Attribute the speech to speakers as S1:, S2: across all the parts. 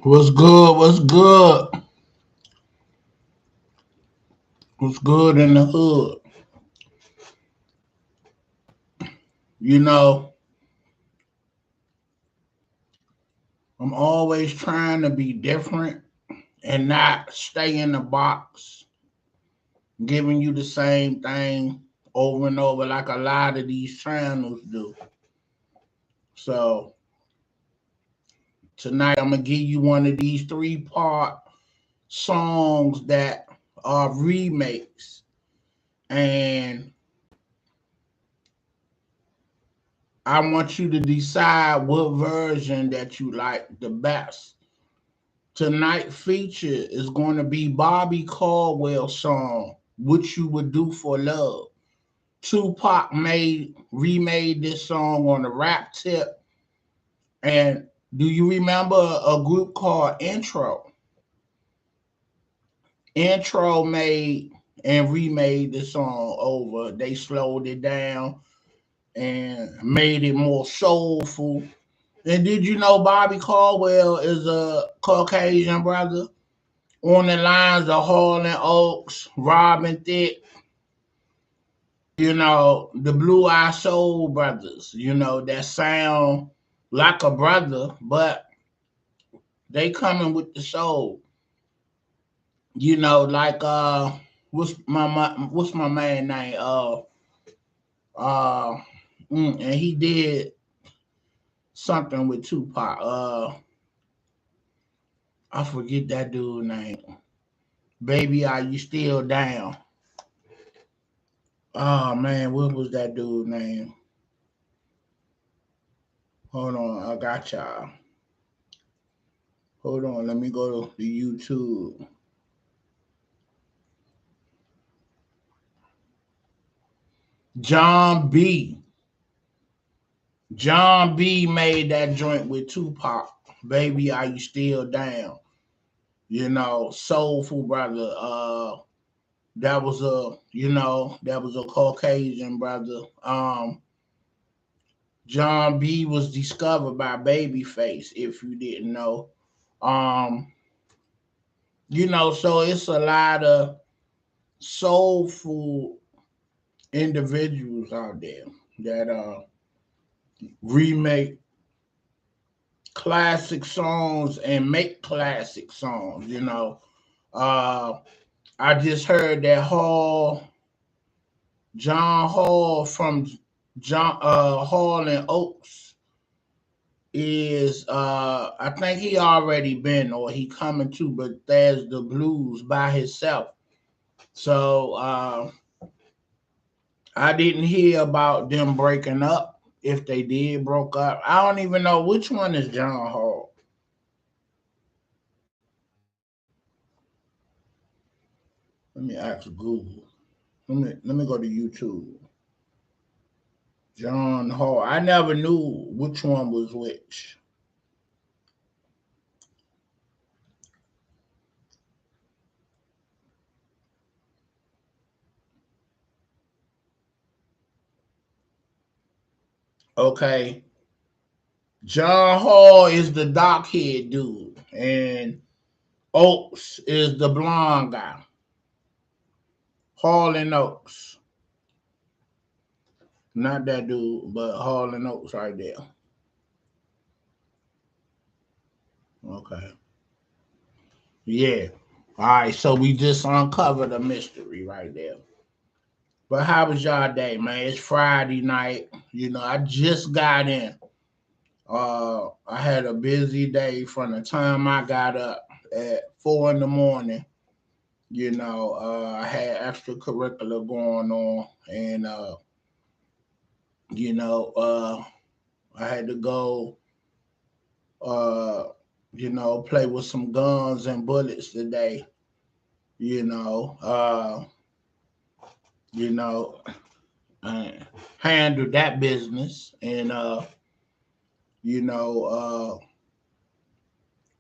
S1: What's good? What's good? What's good in the hood? You know, I'm always trying to be different and not stay in the box, giving you the same thing over and over like a lot of these channels do. So tonight I'm gonna give you one of these three-part songs that are remakes, and I want you to decide what version that you like the best. Tonight feature is going to be Bobby Caldwell song, "What You Would Do for Love." Tupac remade this song on the rap tip. And do you remember a group called Intro? Intro made and remade the song over. They slowed it down and made it more soulful. And did you know Bobby Caldwell is a Caucasian brother? On the lines of Hall and Oaks, Robin Thicke, the Blue Eye Soul brothers, that sound like a brother, but they coming with the soul. Like what's my man name? Uh and he did something with Tupac. I forget that dude name. Baby, are you still down? Oh man, what was that dude name? Hold on, I got y'all. Hold on, let me go to YouTube. John B. John B made that joint with Tupac. Baby, are you still down? Soulful brother. That was a Caucasian brother. John B was discovered by Babyface, if you didn't know. Um, so it's a lot of soulful individuals out there that remake classic songs and make classic songs. Uh, I just heard that John Hall from John Hall and Oaks is I think he already been or he coming to, but there's the blues by himself. So I didn't hear about them breaking up. If they did broke up, I don't even know which one is John Hall. Let me ask Google. Let me go to YouTube. John Hall. I never knew which one was which. Okay. John Hall is the dark haired dude, and Oaks is the blonde guy. Hall and Oaks. Not that dude, but Hall and Oaks right there. Okay. Yeah. All right. So we just uncovered a mystery right there. But how was y'all day, man? It's Friday night. I just got in. I had a busy day from the time I got up at 4 in the morning. I had extracurricular going on, and you know, uh, I had to go, uh, play with some guns and bullets today. You know, uh, you know, I handled that business, and you know,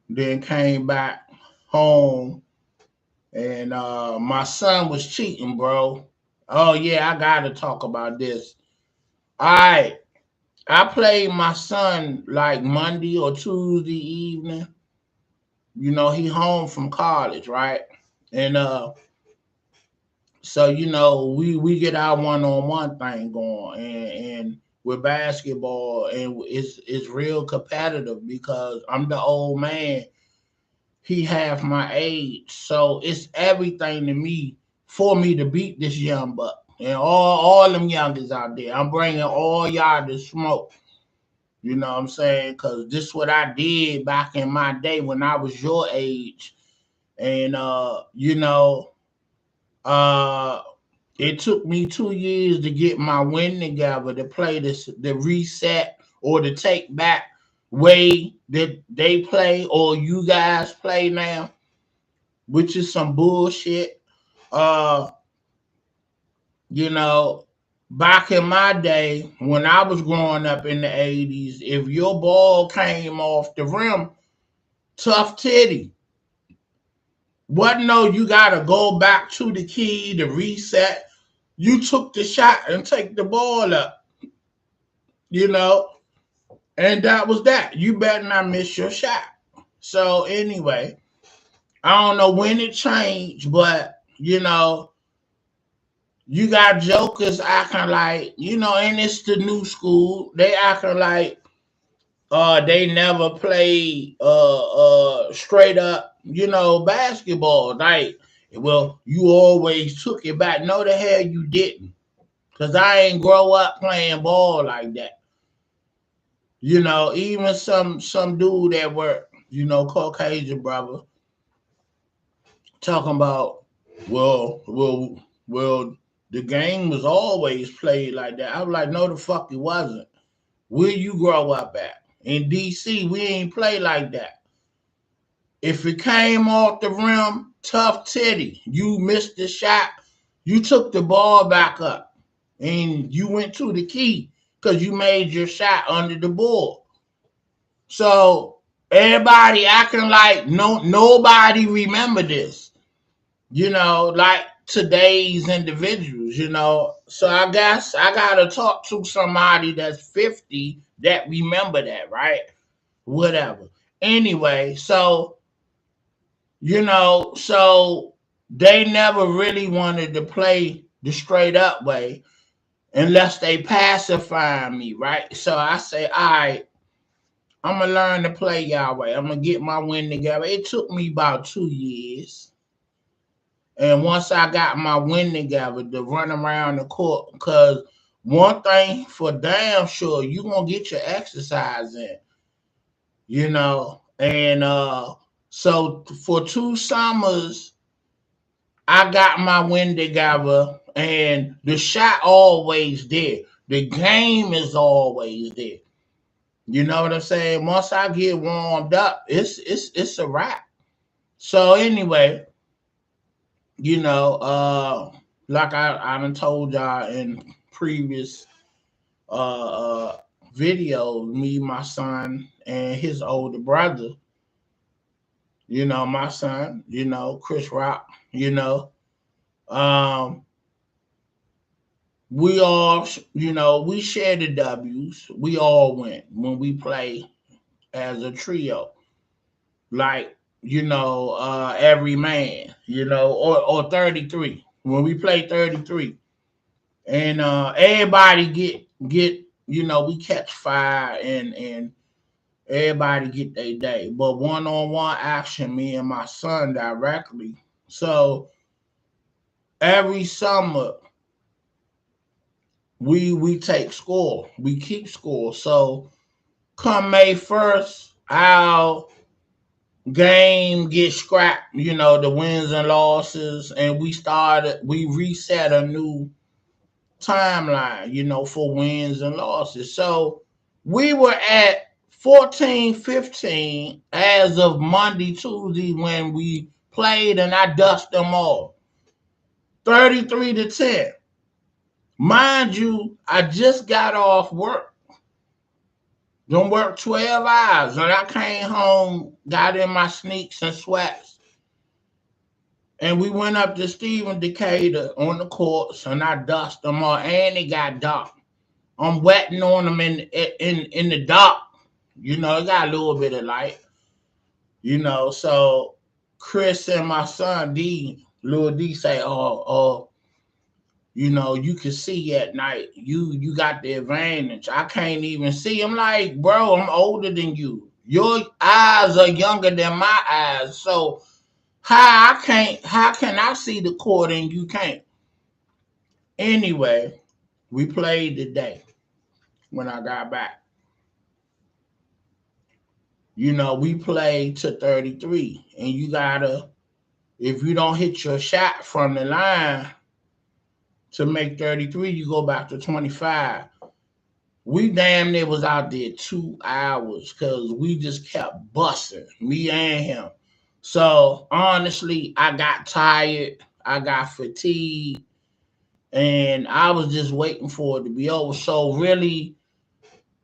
S1: then came back home, and my son was cheating, bro. Oh yeah, I gotta talk about this. I played my son like Monday or Tuesday evening, he home from college, right? And so we get our one-on-one thing going, and with basketball, and it's real competitive because I'm the old man, he half my age, so it's everything to me for me to beat this young buck and all them youngers out there. I'm bringing all y'all to smoke. You know what I'm saying? Because this is what I did back in my day when I was your age, and uh, it took me 2 years to get my win together to play the reset or to take back way that they play or you guys play now, which is some bullshit. Uh, you know, back in my day when I was growing up in the 80s, if your ball came off the rim, tough titty. What no, you gotta go back to the key to reset. You took the shot and take the ball up, you know, and that was that. You better not miss your shot. So anyway, I don't know when it changed, but you got jokers acting like, and it's the new school. They acting like they never played straight up, basketball. Like, well, you always took it back. No, the hell you didn't. Cause I ain't grow up playing ball like that. Even some dude that work, Caucasian brother, talking about, well, the game was always played like that. I was like, no, the fuck it wasn't. Where you grow up at? In DC, we ain't play like that. If it came off the rim, tough titty. You missed the shot. You took the ball back up and you went to the key because you made your shot under the board. So everybody acting like nobody remember this, like today's individuals, So I guess I gotta talk to somebody that's 50 that remember that, right? Whatever. Anyway, so they never really wanted to play the straight up way unless they pacify me, right? So I say, all right, I'm gonna learn to play y'all way. I'm gonna get my win together. It took me about 2 years. And once I got my win together to run around the court, because one thing for damn sure, you gonna get your exercise in, And so for 2 summers, I got my win together, and the shot always there. The game is always there. You know what I'm saying? Once I get warmed up, it's a wrap. So anyway, like I done told y'all in previous uh, uh, videos, me, my son, and his older brother, my son, Chris Rock, um, we all, we share the W's. We all win when we play as a trio. Like, every man, or 33. When we play 33. And everybody get, we catch fire and everybody get their day. But one-on-one action, me and my son directly. So every summer we take score. We keep score. So come May 1st, our game get scrapped, the wins and losses, and we reset a new timeline, for wins and losses. So we were at 14-15 as of Monday, Tuesday when we played, and I dust them all. 33-10. Mind you, I just got off work. Don't work 12 hours. And I came home, got in my sneaks and sweats. And we went up to Stephen Decatur on the courts, and I dust them all, and it got dark. I'm wetting on them in the dark. It got a little bit of light. So Chris and my son D, Lil D say, you can see at night. You got the advantage. I can't even see. I'm like, bro, I'm older than you. Your eyes are younger than my eyes. So how can I see the court and you can't? Anyway, we played today when I got back. We played to 33. And you gotta, if you don't hit your shot from the line to make 33, you go back to 25. We damn near was out there 2 hours because we just kept busting, me and him. So honestly, I got tired, I got fatigued, and I was just waiting for it to be over. So really,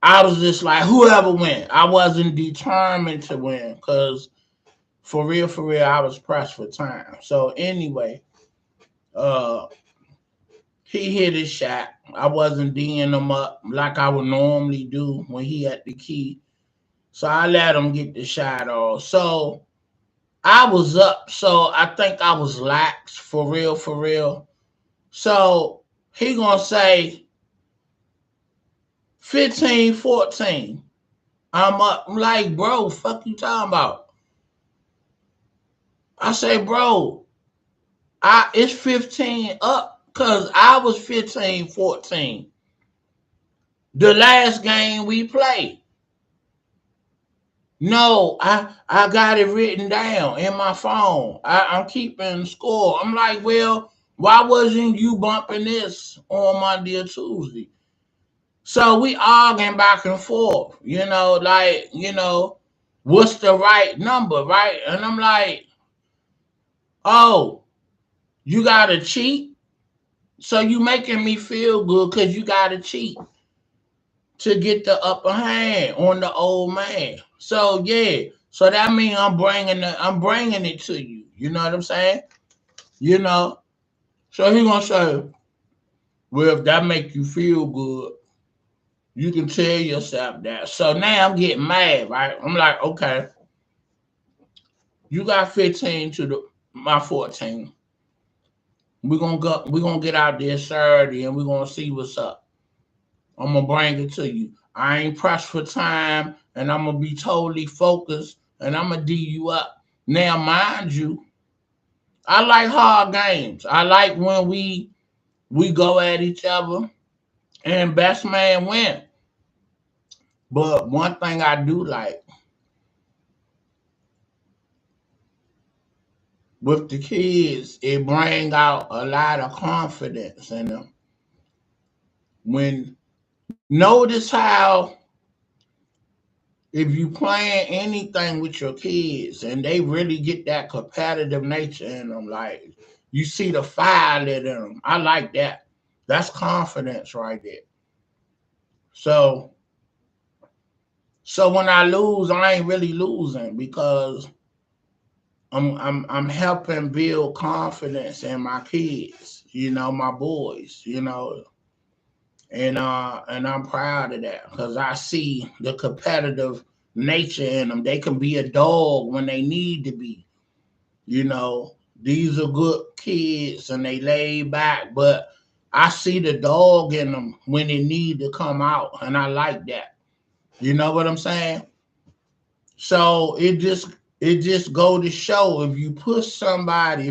S1: I was just like, whoever win. I wasn't determined to win because for real, I was pressed for time. So anyway, uh, he hit his shot. I wasn't D'ing him up like I would normally do when he had the key. So I let him get the shot off. So I was up. So I think I was lax for real. So he gonna say 15-14. I'm up. I'm like, bro, fuck you talking about? I say, bro, it's 15 up because I was 15-14. The last game we played. No, I got it written down in my phone. I'm keeping score. I'm like, well, why wasn't you bumping this on Monday or Tuesday? So we arguing back and forth, what's the right number, right? And I'm like, oh, you gotta cheat? So you making me feel good because you gotta cheat to get the upper hand on the old man. So yeah, so that means I'm bringing it to you. You know what I'm saying? You know. So he gonna say, well, if that make you feel good, you can tell yourself that. So now I'm getting mad, right? I'm like, okay, you got 15 to my 14. We're gonna get out there Saturday and we're gonna see what's up. I'm gonna bring it to you. I ain't pressed for time, and I'm gonna be totally focused, and I'm gonna D you up. Now, mind you, I like hard games. I like when we go at each other and best man win. But one thing I do like with the kids, it bring out a lot of confidence in them. When notice how if you playing anything with your kids and they really get that competitive nature in them, like you see the fire in them. I like that. That's confidence right there. So so when I lose, I ain't really losing because I'm helping build confidence in my kids, my boys, and I'm proud of that because I see the competitive nature in them. They can be a dog when they need to be. You know, these are good kids and they lay back, but I see the dog in them when it need to come out, and I like that. You know what I'm saying? So it just go to show if you push somebody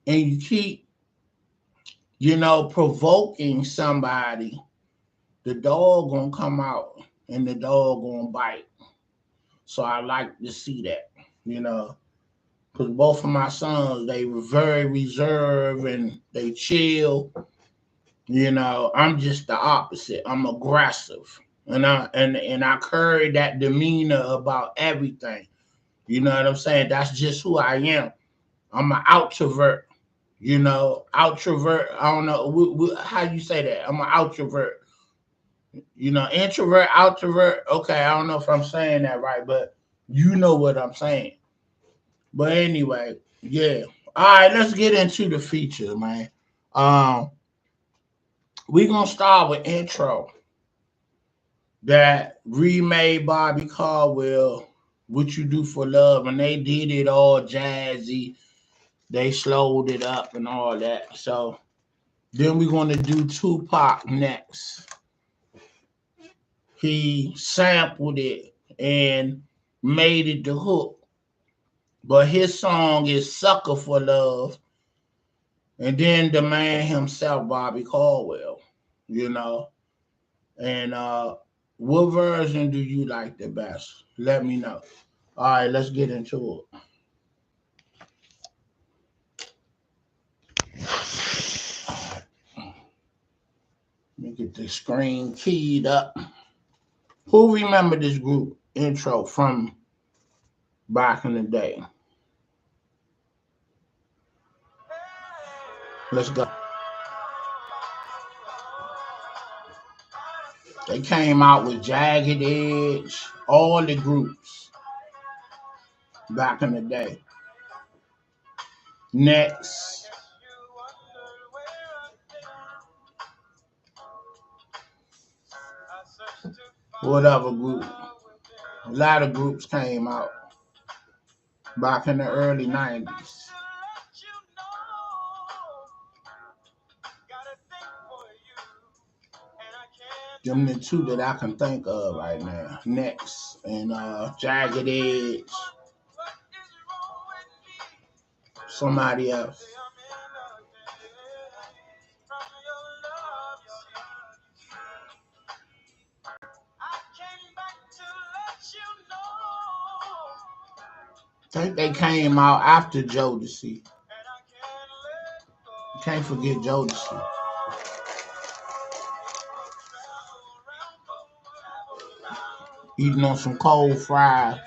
S1: and you keep provoking somebody, the dog gonna come out and the dog gonna bite. So I like to see that, you know, because both of my sons they were very reserved and they chill. I'm just the opposite. I'm aggressive, and I carry that demeanor about everything. You know what I'm saying? That's just who I am. I'm an outrovert. Outrovert. I don't know how you say that. I'm an outrovert. Introvert, outrovert. Okay, I don't know if I'm saying that right, but you know what I'm saying. But anyway, yeah. All right, let's get into the feature, man. Um, we're gonna start with intro. that remade Bobby Caldwell, What You Do for Love, and they did it all jazzy. They slowed it up and all that. So then we're going to do Tupac next. He sampled it and made it the hook. But his song is Sucker for Love. And then the man himself, Bobby Caldwell, you know. And what version do you like the best? Let me know. All right, let's get into it. Let me get the screen keyed up. Who remember this group intro from back in the day? Let's go. They came out with Jagged Edge, all the groups back in the day. Next, whatever group. A lot of groups came out back in the early 90s. Them the two that I can think of right now. Next and Jagged Edge. Somebody else. I think they came out after Jodeci. You can't forget Jodeci. Eating on some cold fries.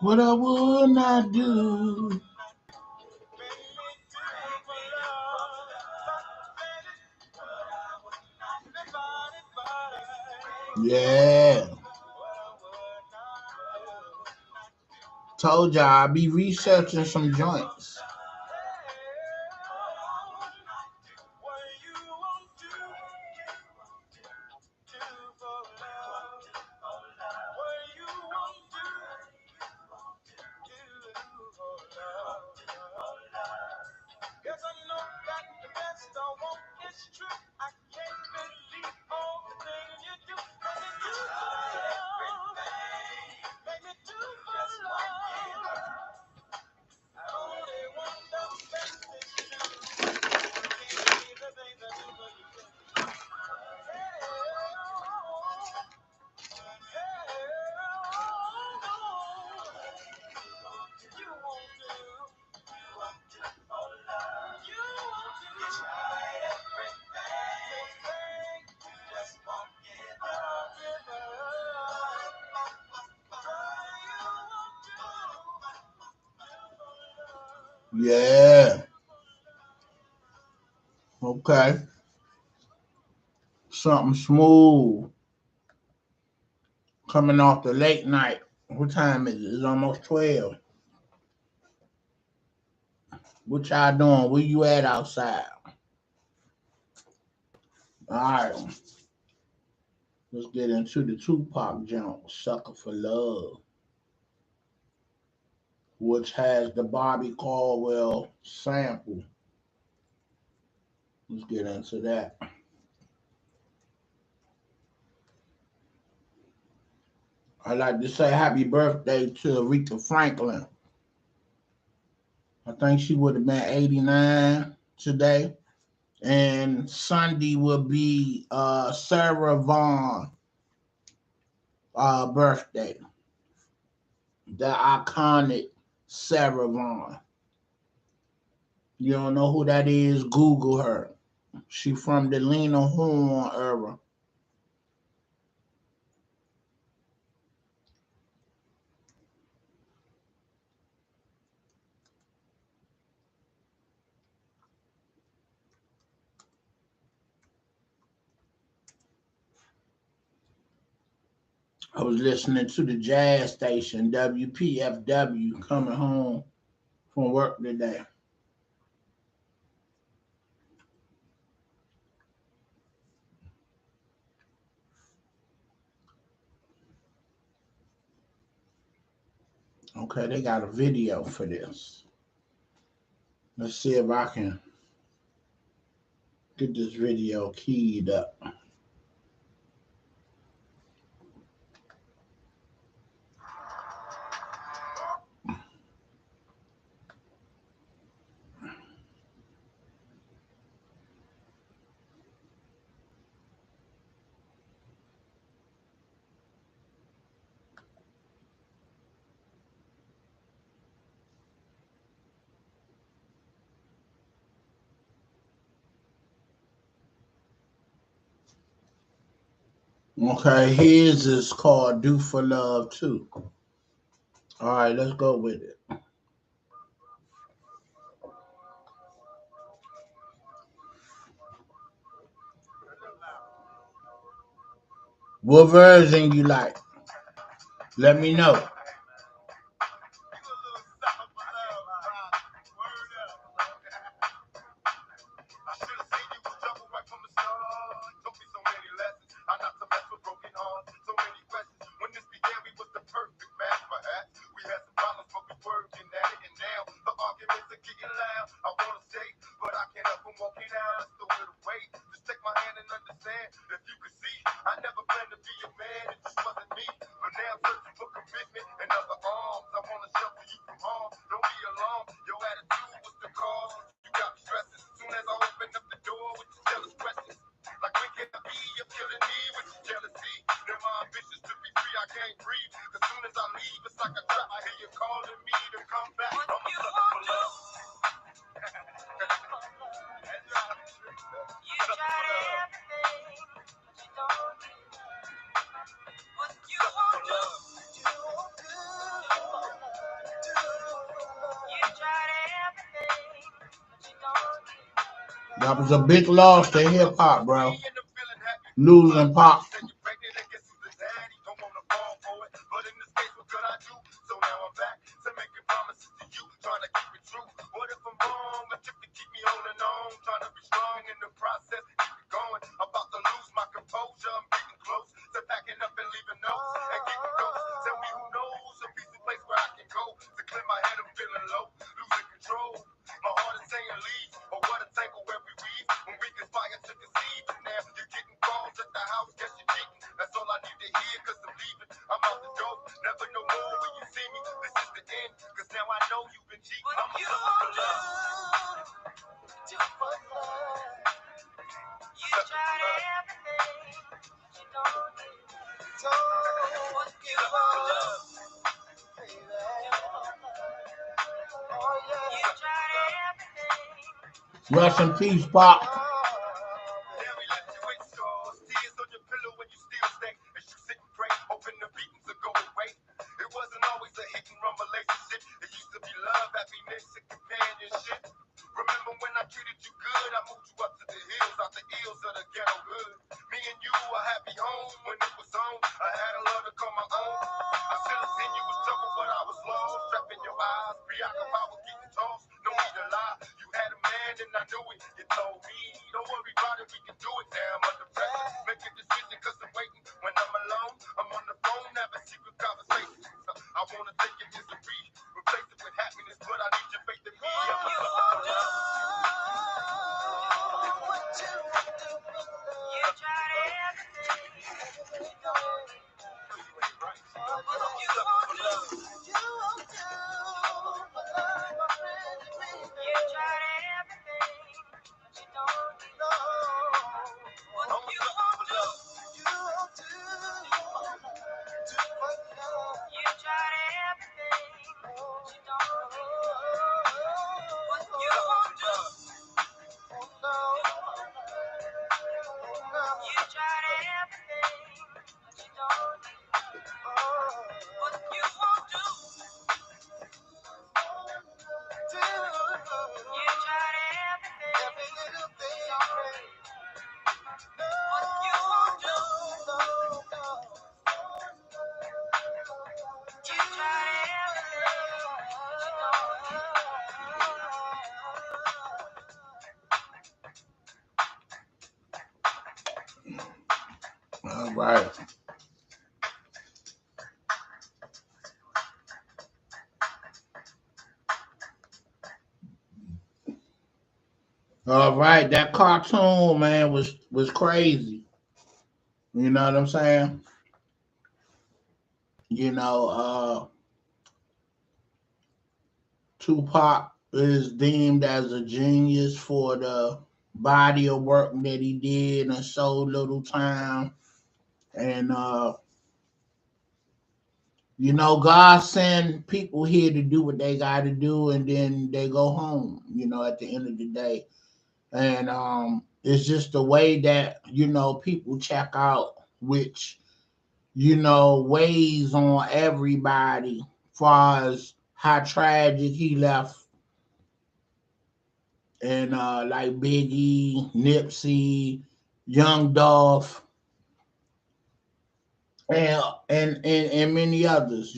S1: What I would not do. Yeah. Told y'all I be researching some joints. Yeah. Okay. Something smooth. Coming off the late night. What time is it? It's almost 12. What y'all doing? Where you at outside? Alright. Let's get into the Tupac jump. Sucker for Love. Which has the Bobby Caldwell sample. Let's get into that. I'd like to say happy birthday to Aretha Franklin. I think she would have been 89 today. And Sunday will be Sarah Vaughan birthday. The iconic Sarah Vaughan. You don't know who that is? Google her. She from the Lena Horne era. I was listening to the jazz station, WPFW, coming home from work today. Okay, they got a video for this. Let's see if I can get this video keyed up. Okay, his is called Do for Love too. All right, let's go with it. What version you like? Let me know. That was a big loss to hip hop, bro. Losing Pop. Rest in peace, Pop. All right. All right. That cartoon, man, was crazy. You know what I'm saying? You know, Tupac is deemed as a genius for the body of work that he did in so little time. And you know, God send people here to do what they got to do, and then they go home. You know, at the end of the day, and it's just the way that people check out, which weighs on everybody, far as how tragic he left, and like Biggie, Nipsey, Young Dolph, and many others.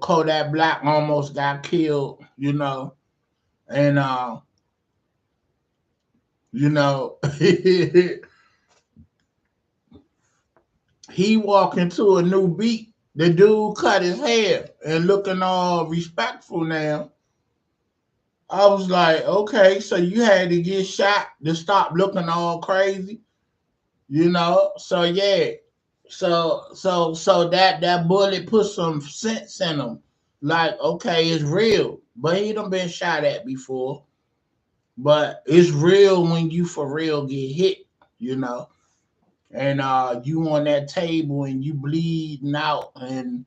S1: Kodak Black almost got killed. And you know he walked into a new beat. The dude cut his hair and looking all respectful now. I was like, okay, so you had to get shot to stop looking all crazy, So yeah, so that bullet put some sense in him. Like, okay, it's real, but he done been shot at before. But it's real when you for real get hit, you know, and you on that table and you bleeding out, and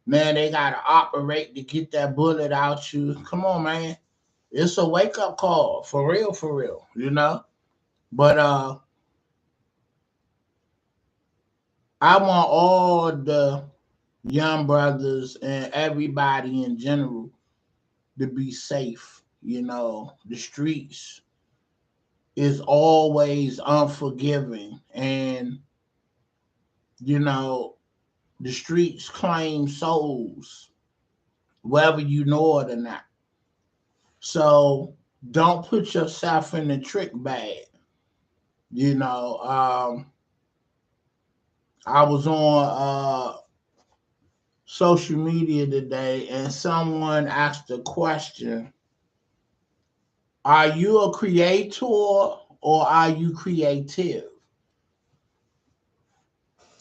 S1: man, they gotta operate to get that bullet out you. Come on, man, it's a wake up call for real. But I want all the young brothers and everybody in general to be safe. The streets is always unforgiving, and you know the streets claim souls, whether you know it or not. So don't put yourself in the trick bag. You know, I was on social media today, and someone asked a question: are you a creator or are you creative?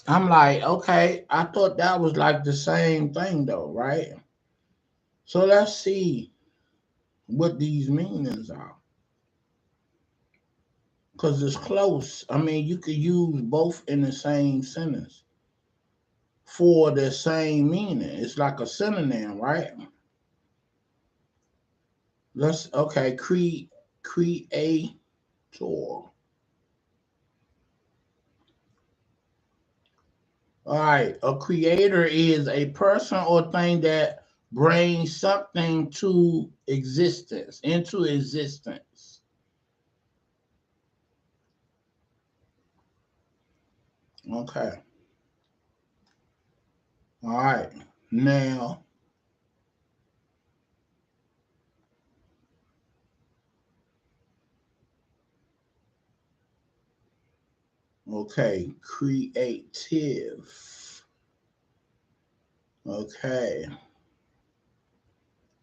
S1: I'm like, okay, I thought that was like the same thing though, right? So let's see what these meanings are. Because it's close. I mean, you could use both in the same sentence for the same meaning. It's like a synonym, right? Okay, creator. All right, a creator is a person or thing that brings something into existence. Okay, all right. Now, okay, creative. Okay,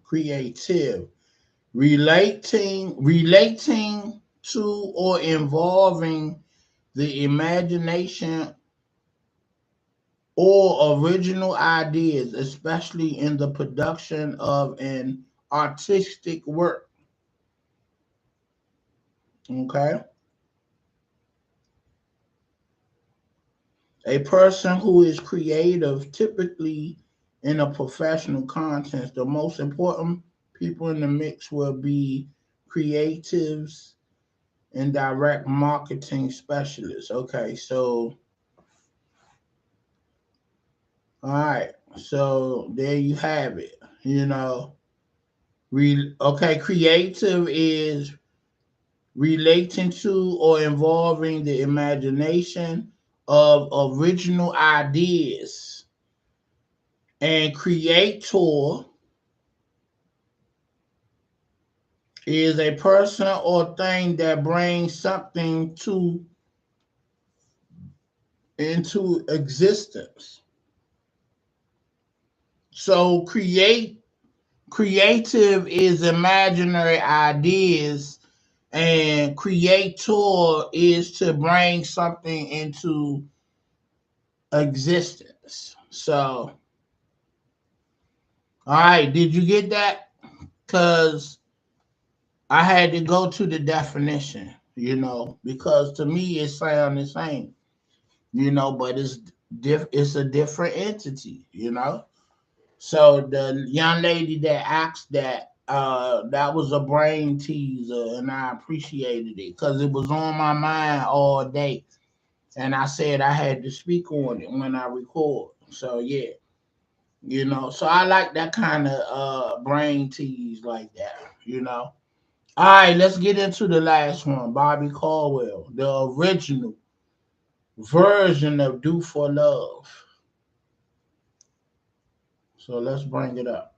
S1: creative. Relating to or involving the imagination or original ideas, especially in the production of an artistic work. Okay. A person who is creative, typically in a professional context, the most important people in the mix will be creatives and direct marketing specialists. Okay, so All right. So there you have it. You know, okay, creative is relating to or involving the imagination of original ideas, and creator is a person or thing that brings something to into existence. So creative is imaginary ideas, and creator is to bring something into existence. So, all right, did you get that? Because I had to go to the definition, because to me it sounds the same, but it's a different entity. So the young lady that asked that was a brain teaser, and I appreciated it because it was on my mind all day, and I said I had to speak on it when I record. So yeah, So I like that kind of brain tease like that. All right, let's get into the last one. Bobby Caldwell, the original version of "Do for Love." So let's bring it up.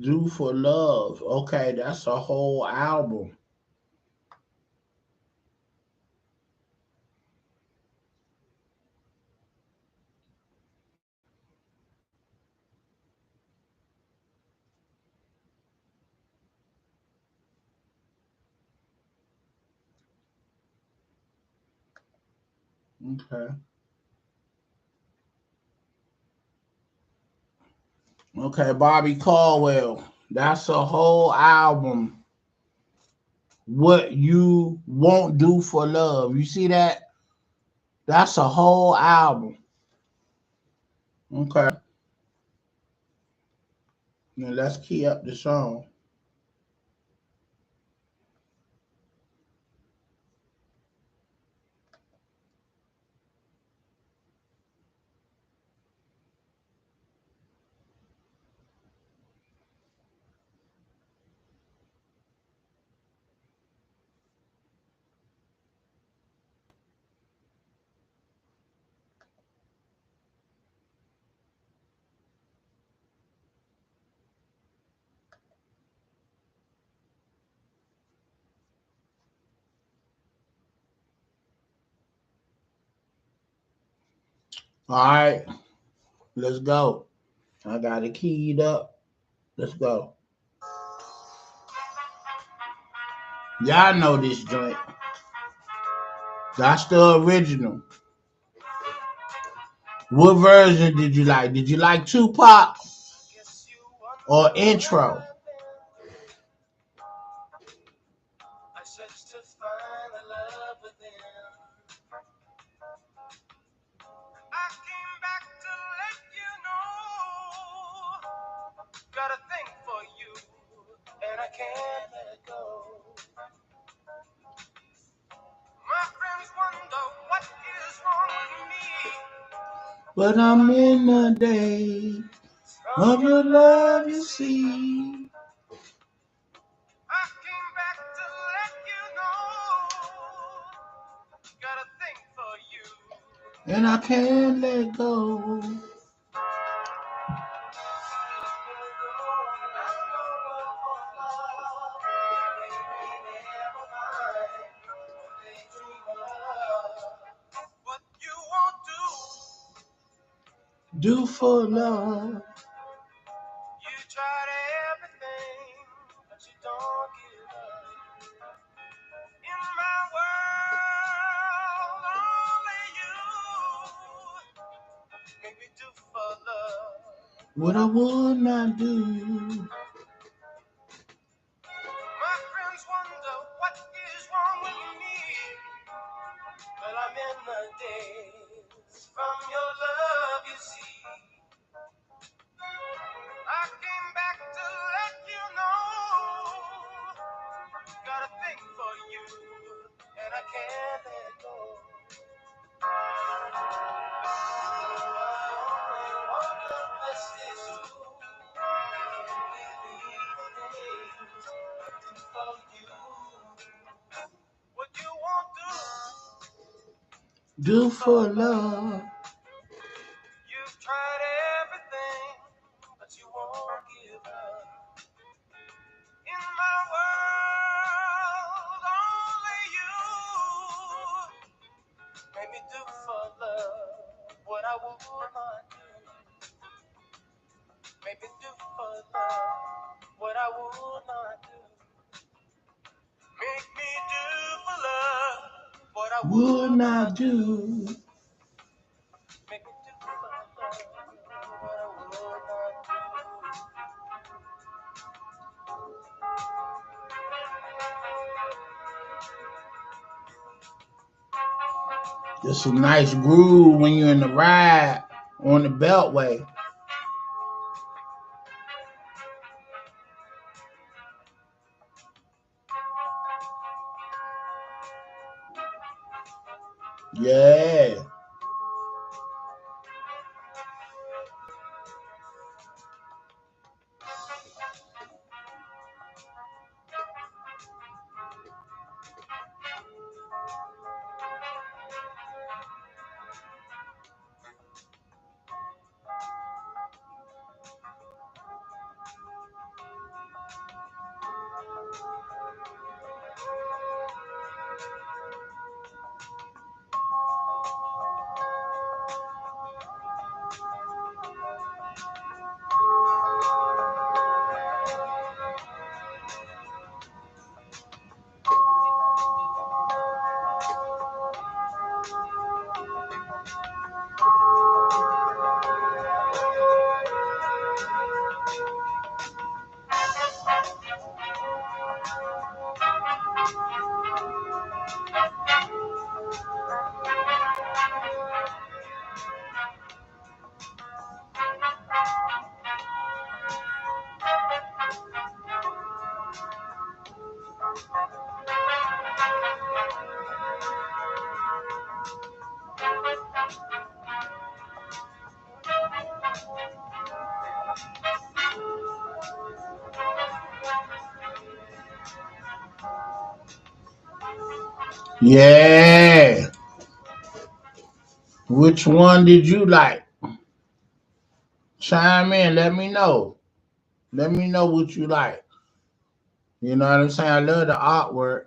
S1: "Do for Love." Okay, that's a whole album. Okay. Okay, Bobby Caldwell. That's a whole album. What you won't do for love. You see that? That's a whole album. Okay. Now let's key up the song. All right, let's go. I got it keyed up. Let's go. Y'all know this joint. That's the original. What version did you like? Did you like Tupac or intro? But I'm in the day of your love, you see. And I can't let go. Do for love. what I would not do.
S2: My friends wonder what is wrong with me. Well, I'm in the days from your love, you see. I came back to let you know. Got a thing for you, and I can't let go. I only want the best is you. Can't believe the things I do for you. What you won't
S1: Do for love.
S2: you've tried everything, but you won't give up. In my world, only you made me do for love what I would not do. Made me do for love what I would not do. Make me do for love what I
S1: Would
S2: would
S1: not
S2: not do.
S1: do.
S2: Make me do for love what I would not do.
S1: It's a nice groove when you're in the ride on the beltway. Yeah. Yeah. Which one did you like? Chime in. Let me know. Let me know what you like. You know what I'm saying? I love the artwork.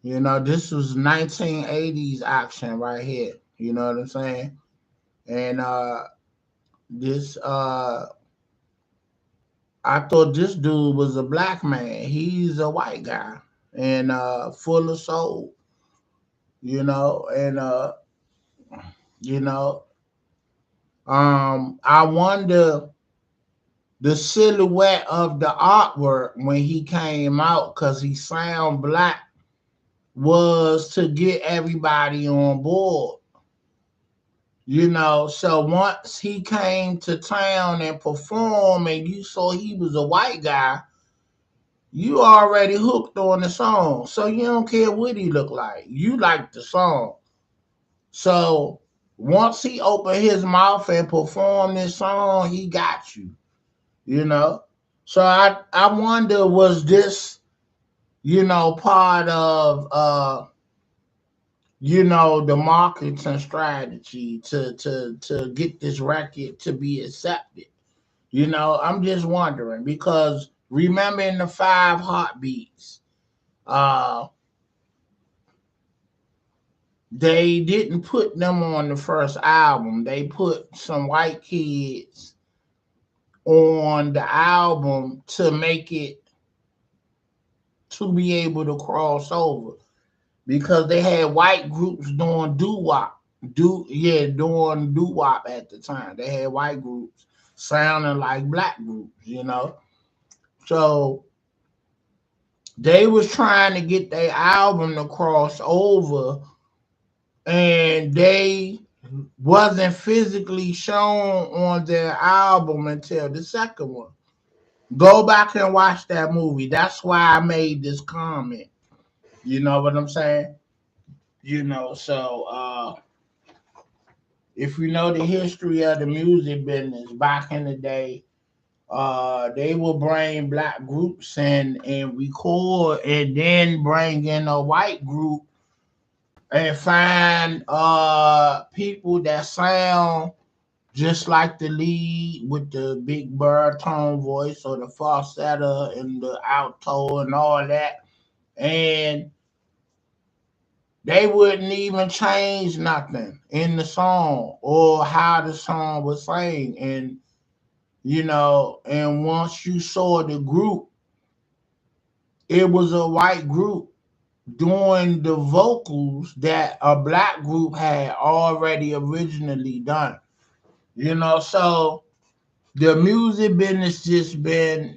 S1: You know, this was 1980s action right here. You know what I'm saying? And this I thought this dude was a black man. He's a white guy and full of soul, and you know, I wonder the silhouette of the artwork when he came out because he sound black was to get everybody on board. So once he came to town and performed and you saw he was a white guy, you already hooked on the song. So you don't care what he looked like. You like the song. So once he opened his mouth and performed this song, he got you, you know. So I wonder, was this, part of the marketing strategy to get this record to be accepted. I'm just wondering because remembering the five heartbeats, uh, they didn't put them on the first album. They put some white kids on the album to make it to be able to cross over because they had white groups doing doo wop, doing doo wop at the time. They had white groups, sounding like black groups. So they was trying to get their album to cross over, and they wasn't physically shown on their album until the second one. Go back and watch that movie. That's why I made this comment. You know what I'm saying? So if you know the history of the music business back in the day, they will bring black groups in and record, and then bring in a white group and find people that sound just like the lead with the big baritone voice or the falsetto and the alto and all that. And they wouldn't even change nothing in the song or how the song was sang. And once you saw the group, it was a white group doing the vocals that a black group had already originally done. So the music business just been,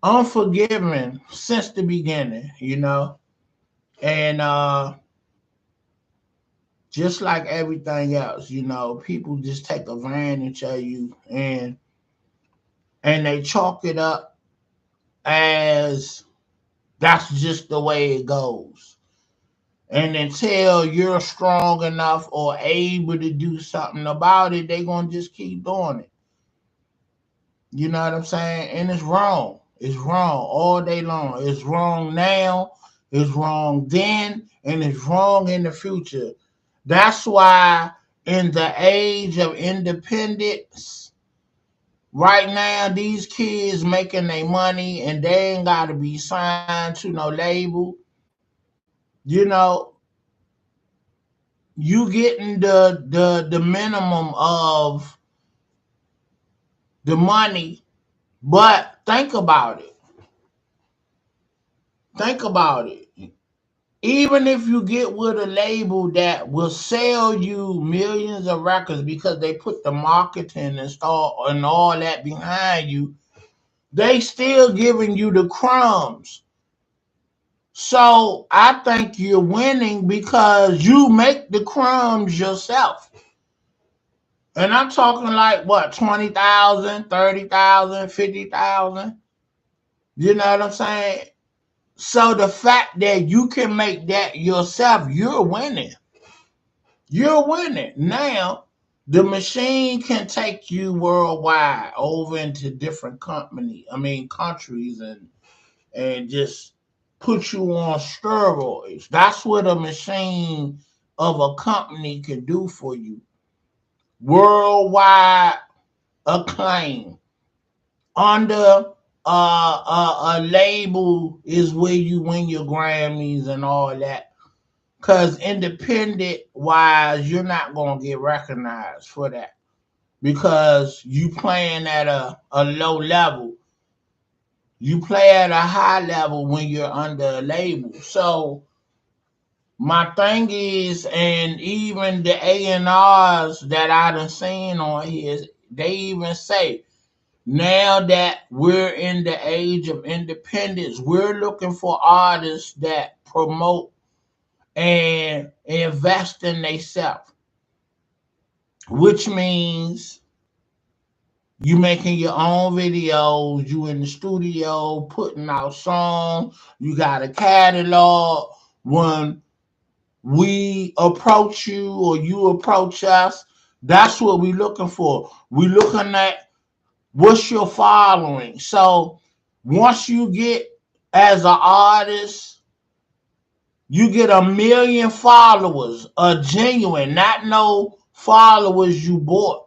S1: unforgiving since the beginning. And just like everything else, people just take advantage of you, and they chalk it up as that's just the way it goes. And until you're strong enough or able to do something about it, they're going to just keep doing it. You know what I'm saying? And it's wrong. It's wrong all day long. It's wrong now. It's wrong then. And it's wrong in the future. That's why in the age of independence, right now, these kids making their money and they ain't got to be signed to no label. You know, you getting the minimum of the money, but think about it. Think about it. Even if you get with a label that will sell you millions of records because they put the marketing and all that behind you, they still giving you the crumbs. So I think you're winning because you make the crumbs yourself. And I'm talking like what, 20,000, 30,000, 50,000. You know what I'm saying? So the fact that you can make that yourself, you're winning. You're winning. Now, the machine can take you worldwide over into different countries, and just put you on steroids. That's what a machine of a company can do for you. Worldwide acclaim under a label is where you win your Grammys and all that. Because independent wise, you're not going to get recognized for that because you playing at a low level. You play at a high level when you're under a label. So my thing is, and even the A&Rs that I done seen on here, they even say, now that we're in the age of independence, we're looking for artists that promote and invest in themselves, which means you making your own videos, you in the studio putting out songs, you got a catalog. When we approach you or you approach us, that's what we looking for. We looking at what's your following. So once you get as an artist, you get 1 million followers, a genuine, not no followers you bought.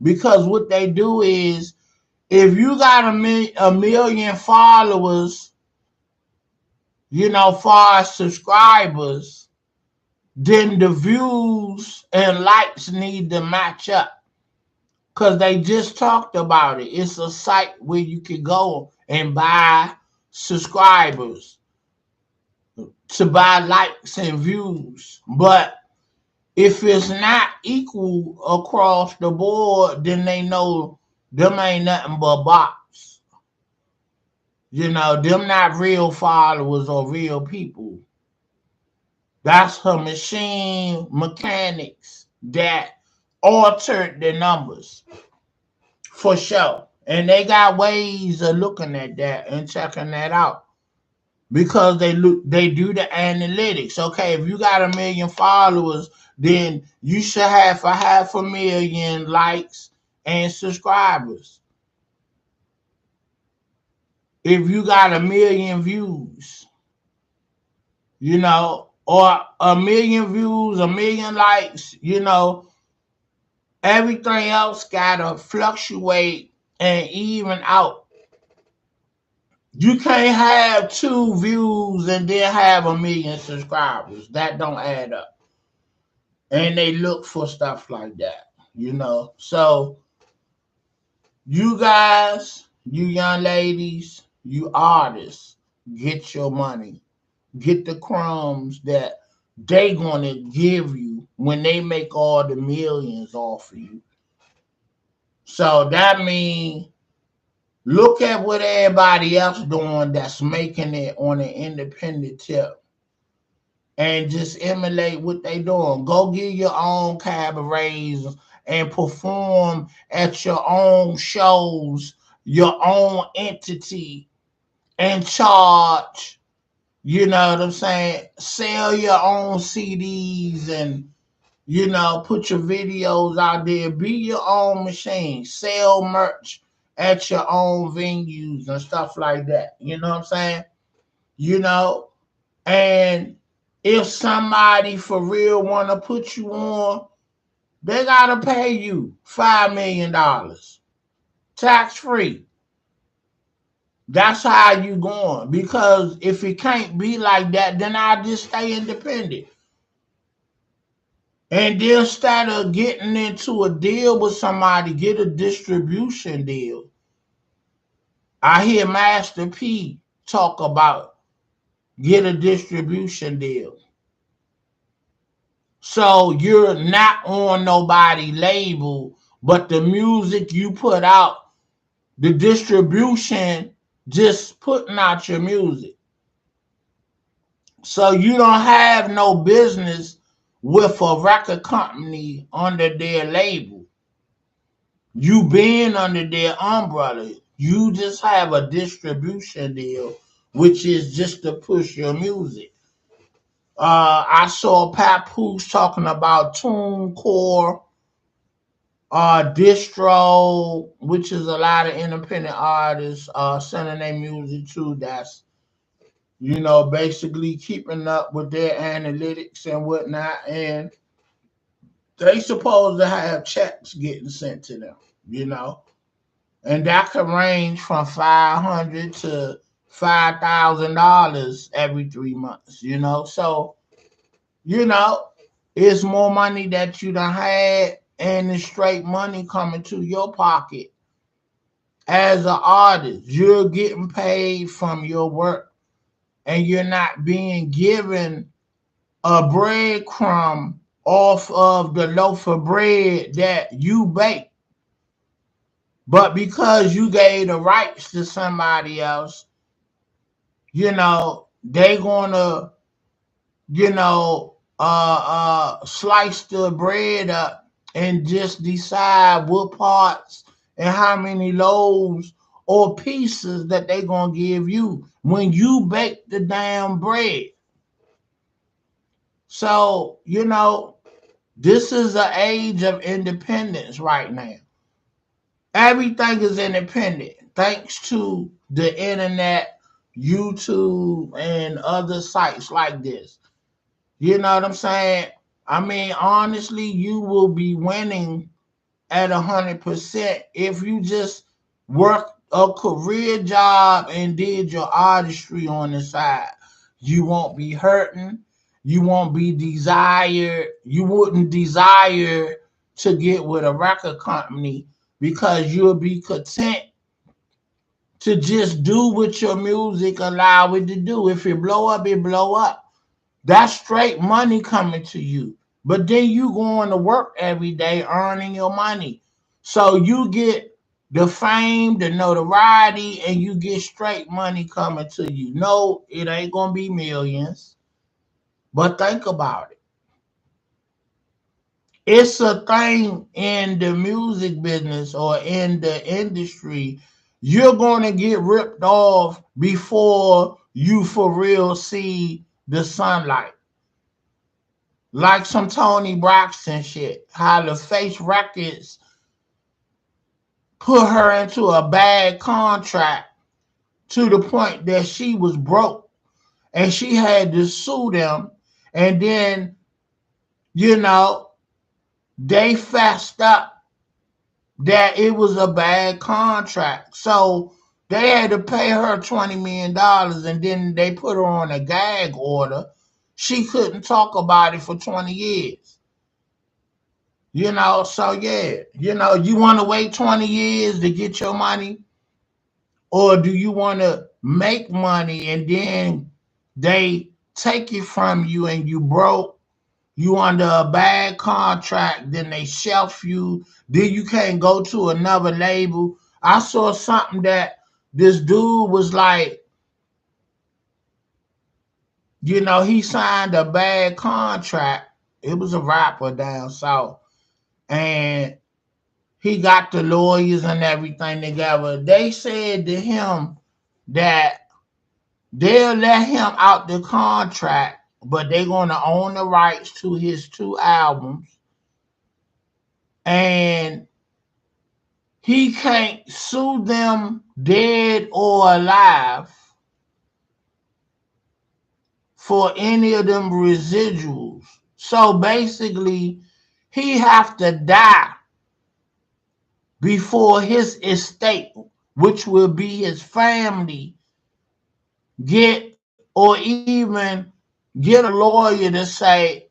S1: Because what they do is, if you got a million followers, far as subscribers, then the views and likes need to match up. Because they just talked about it. It's a site where you can go and buy subscribers to buy likes and views. But if it's not equal across the board, then they know Them ain't nothing but bots. Them not real followers or real people. That's her machine mechanics that altered the numbers for sure. And they got ways of looking at that and checking that out because they do the analytics. Okay, if you got 1 million followers, then you should have a 500,000 likes and subscribers. If you got 1 million views, or 1 million views, 1 million likes, everything else gotta fluctuate and even out. You can't have 2 views and then have 1 million subscribers. That don't add up. And they look for stuff like that. So you guys, you young ladies, you artists, get your money. Get the crumbs that they gonna give you when they make all the millions off of you. So that means look at what everybody else doing that's making it on an independent tip and just emulate what they doing. Go get your own cabarets and perform at your own shows, your own entity, and charge. You know what I'm saying? Sell your own CDs and put your videos out there. Be your own machine. Sell merch at your own venues and stuff like that. You know what I'm saying? You know, and if somebody for real want to put you on, they gotta pay you $5 million tax free. That's how you going. Because if it can't be like that, then I just stay independent. And then instead of getting into a deal with somebody, get a distribution deal. I hear Master P talk about get a distribution deal. So you're not on nobody label, but the music you put out, the distribution just putting out your music. So you don't have no business with a record company under their label. You being under their umbrella. You just have a distribution deal, which is just to push your music. I saw Papoose talking about TuneCore, Distro, which is a lot of independent artists sending their music to. That's basically keeping up with their analytics and whatnot, and they supposed to have checks getting sent to them. You know, and that could range from $500 to $5,000 every 3 months. So you know it's more money that you done had, and it's straight money coming to your pocket as an artist. You're getting paid from your work, and you're not being given a breadcrumb off of the loaf of bread that you bake. But because you gave the rights to somebody else, they gonna, slice the bread up and just decide what parts and how many loaves or pieces that they gonna give you when you bake the damn bread. So, this is an age of independence right now. Everything is independent thanks to the internet, YouTube, and other sites like this. You know what I'm saying? I mean, honestly, you will be winning at 100% if you just work a career job and did your artistry on the side. You won't be hurting. You won't be desired. You wouldn't desire to get with a record company because you'll be content to just do what your music allow it to do. If it blow up, it blow up. That's straight money coming to you. But then you going to work every day earning your money. So you get the fame, the notoriety, and you get straight money coming to you. No, it ain't gonna be millions. But think about it. It's a thing in the music business or in the industry. You're gonna get ripped off before you for real see the sunlight. Like some Tony Braxton shit. How the Face Records put her into a bad contract to the point that she was broke and she had to sue them. And then, you know, they fessed up that it was a bad contract. So they had to pay her $20 million and then they put her on a gag order. She couldn't talk about it for 20 years. So yeah, you want to wait 20 years to get your money? Or do you want to make money and then they take it from you and you broke, you under a bad contract, then they shelf you, then you can't go to another label. I saw something that this dude was like, he signed a bad contract. It was a rapper down south. And he got the lawyers and everything together. They said to him that they'll let him out the contract, but they're going to own the rights to his 2 albums. And he can't sue them dead or alive for any of them residuals. So basically, he have to die before his estate, which will be his family, get or even get a lawyer to say,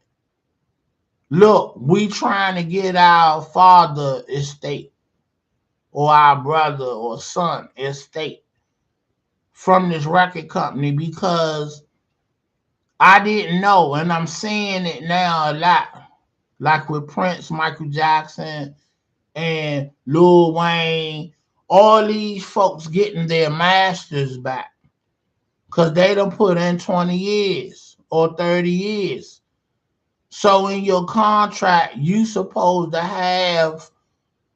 S1: look, we trying to get our father estate or our brother or son estate from this record company because I didn't know, and I'm seeing it now a lot, like with Prince, Michael Jackson, and Lil Wayne, all these folks getting their masters back because they done put in 20 years or 30 years. So in your contract, you supposed to have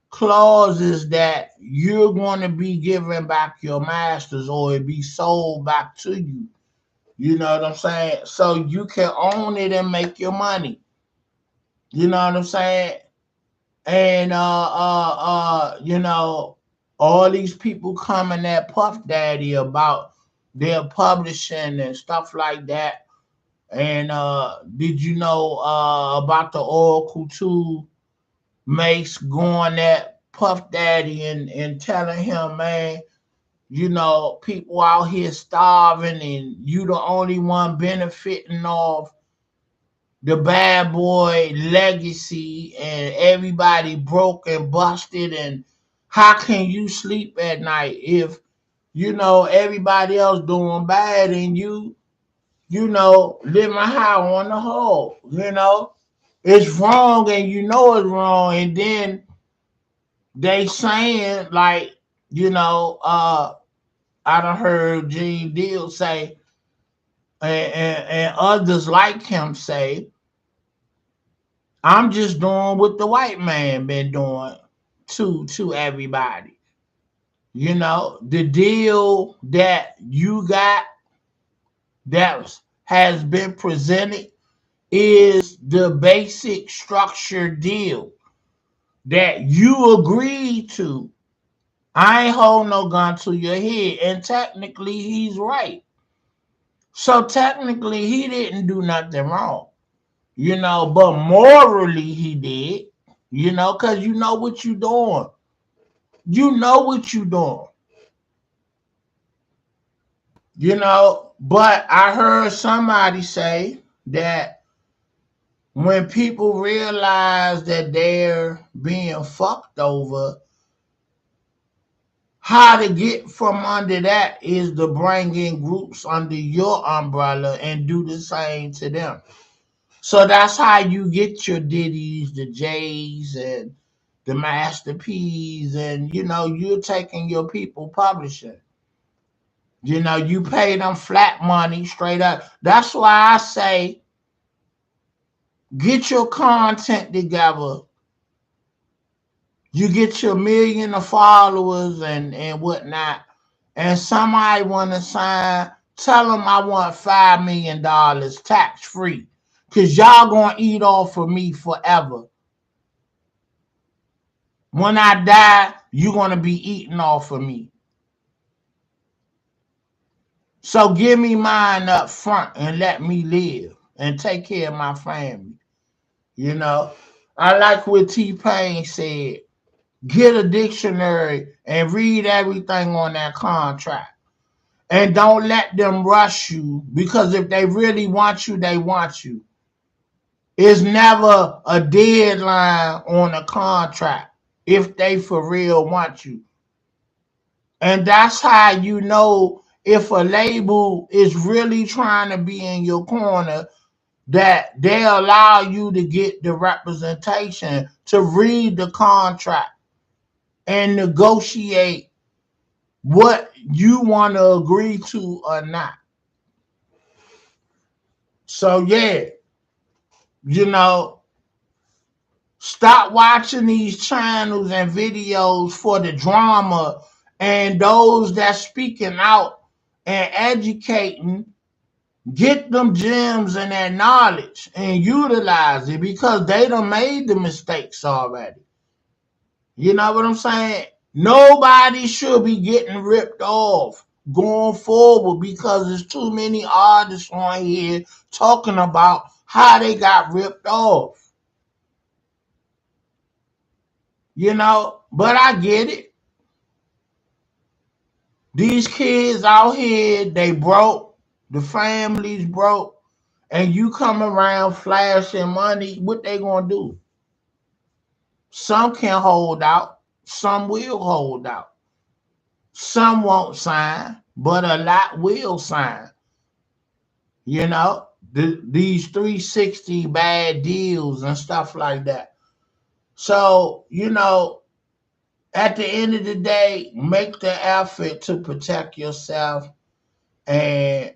S1: clauses that you're going to be giving back your masters or it be sold back to you. You know what I'm saying? So you can own it and make your money. You know what I'm saying? And all these people coming at Puff Daddy about their publishing and stuff like that. And did you know about the Oracle 2 Mace going at Puff Daddy and telling him, man, people out here starving and you the only one benefiting off the bad boy legacy and everybody broke and busted, and how can you sleep at night if everybody else doing bad and you living high on the whole? It's wrong and it's wrong, and then they saying like, I done heard Gene Deal say and others like him say, I'm just doing what the white man been doing to everybody. The deal that you got that has been presented is the basic structure deal that you agreed to. I ain't hold no gun to your head. And technically, he's right. So technically, he didn't do nothing wrong. But morally, he did. Because you know what you doing. You know what you doing. But I heard somebody say that when people realize that they're being fucked over, how to get from under that is to bring in groups under your umbrella and do the same to them. So that's how you get your Diddy's, the J's, and the Master P's, and you're taking your people publishing. You pay them flat money straight up. That's why I say get your content together. You get your million of followers and whatnot, and somebody want to sign, tell them I want $5 million tax free, cause y'all gonna eat off of me forever. When I die, you're gonna be eating off of me. So give me mine up front and let me live and take care of my family. You know, I like what T-Pain said. Get a dictionary and read everything on that contract. And don't let them rush you, because if they really want you, they want you. It's never a deadline on a contract if they for real want you. And that's how you know if a label is really trying to be in your corner, that they allow you to get the representation to read the contract and negotiate what you want to agree to or not. So yeah, you know, stop watching these channels and videos for the drama, and those that speaking out and educating, get them gems and that knowledge and utilize it, because they done made the mistakes already. You know what I'm saying? Nobody should be getting ripped off going forward, because there's too many artists on here talking about how they got ripped off. But I get it. These kids out here, they broke, the families broke, and you come around flashing money, what they gonna do? Some can hold out, some will hold out. Some won't sign, but a lot will sign. These 360 bad deals and stuff like that. So, at the end of the day, make the effort to protect yourself. And,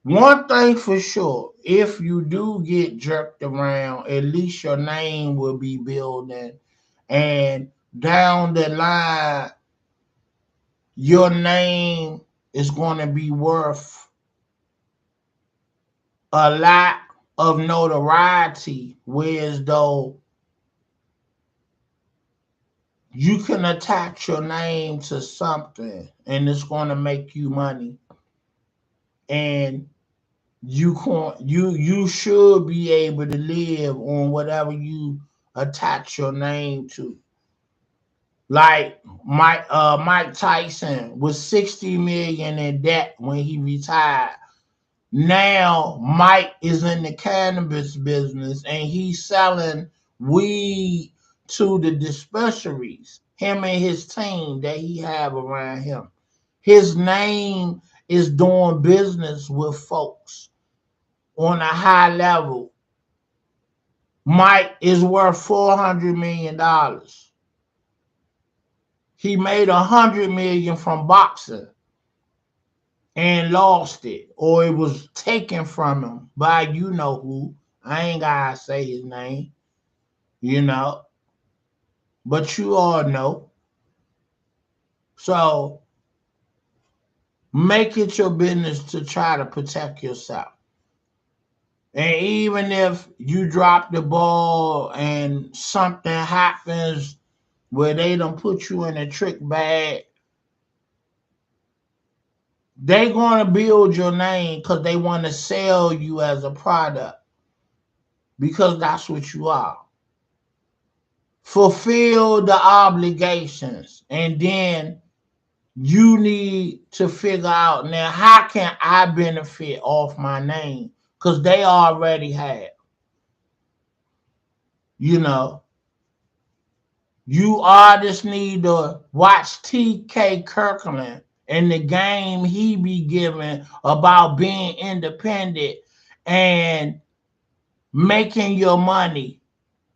S1: one thing for sure, if you do get jerked around, at least your name will be building. And down the line, your name is going to be worth a lot of notoriety, whereas though you can attach your name to something and it's going to make you money, and you should be able to live on whatever you attach your name to. Like Mike Tyson was 60 million in debt when he retired. Now Mike is in the cannabis business and he's selling weed to the dispensaries. Him and his team that he have around him. His name is doing business with folks on a high level. Mike is worth $400 million. He made $100 million from boxing and lost it, or it was taken from him by you know who. I ain't gotta say his name, you know, but you all know. So make it your business to try to protect yourself. And even if you drop the ball and something happens where they don't put you in a trick bag, they gonna build your name because they want to sell you as a product, because that's what you are. Fulfill the obligations, and then you need to figure out, now how can I benefit off my name, because they already have. You artists need to watch TK Kirkland and the game he be giving about being independent and making your money.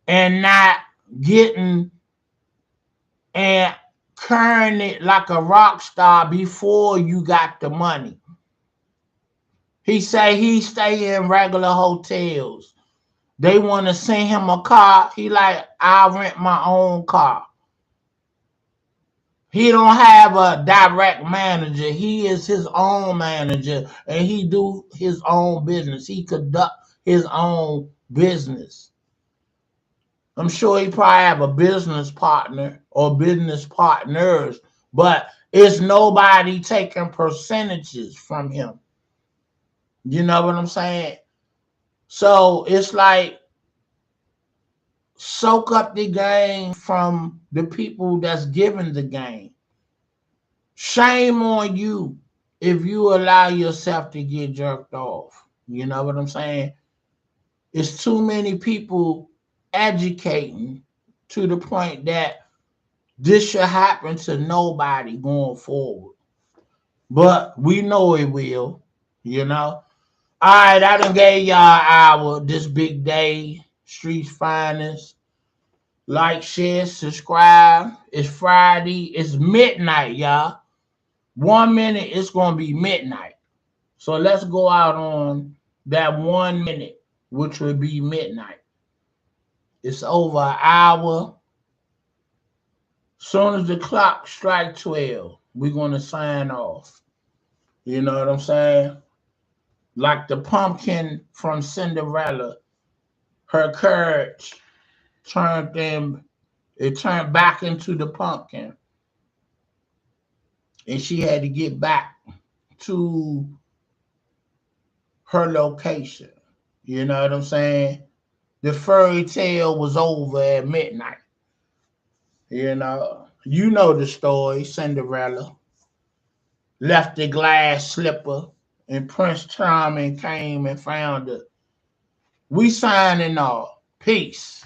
S1: and not getting and carrying it like a rock star before you got the money. He say he stay in regular hotels. They want to send him a car. He like, I'll rent my own car. He don't have a direct manager. He is his own manager, and he do his own business. He conduct his own business. I'm sure he probably have a business partner or business partners, but it's nobody taking percentages from him. You know what I'm saying? So it's like soak up the game from the people that's giving the game. Shame on you if you allow yourself to get jerked off. You know what I'm saying? It's too many people educating to the point that this should happen to nobody going forward. But we know it will, you know. All right, I done gave y'all an hour this big day. Streets Finest. Like, share, subscribe. It's Friday. It's midnight, y'all. 1 minute, it's going to be midnight. So let's go out on that 1 minute, which would be midnight. It's over an hour. Soon as the clock strike 12, we're going to sign off. You know what I'm saying? Like the pumpkin from Cinderella, her courage turned them, it turned back into the pumpkin. And she had to get back to her location. You know what I'm saying? The fairy tale was over at midnight. You know the story. Cinderella left the glass slipper, and Prince Charming came and found her. We signing off. Peace.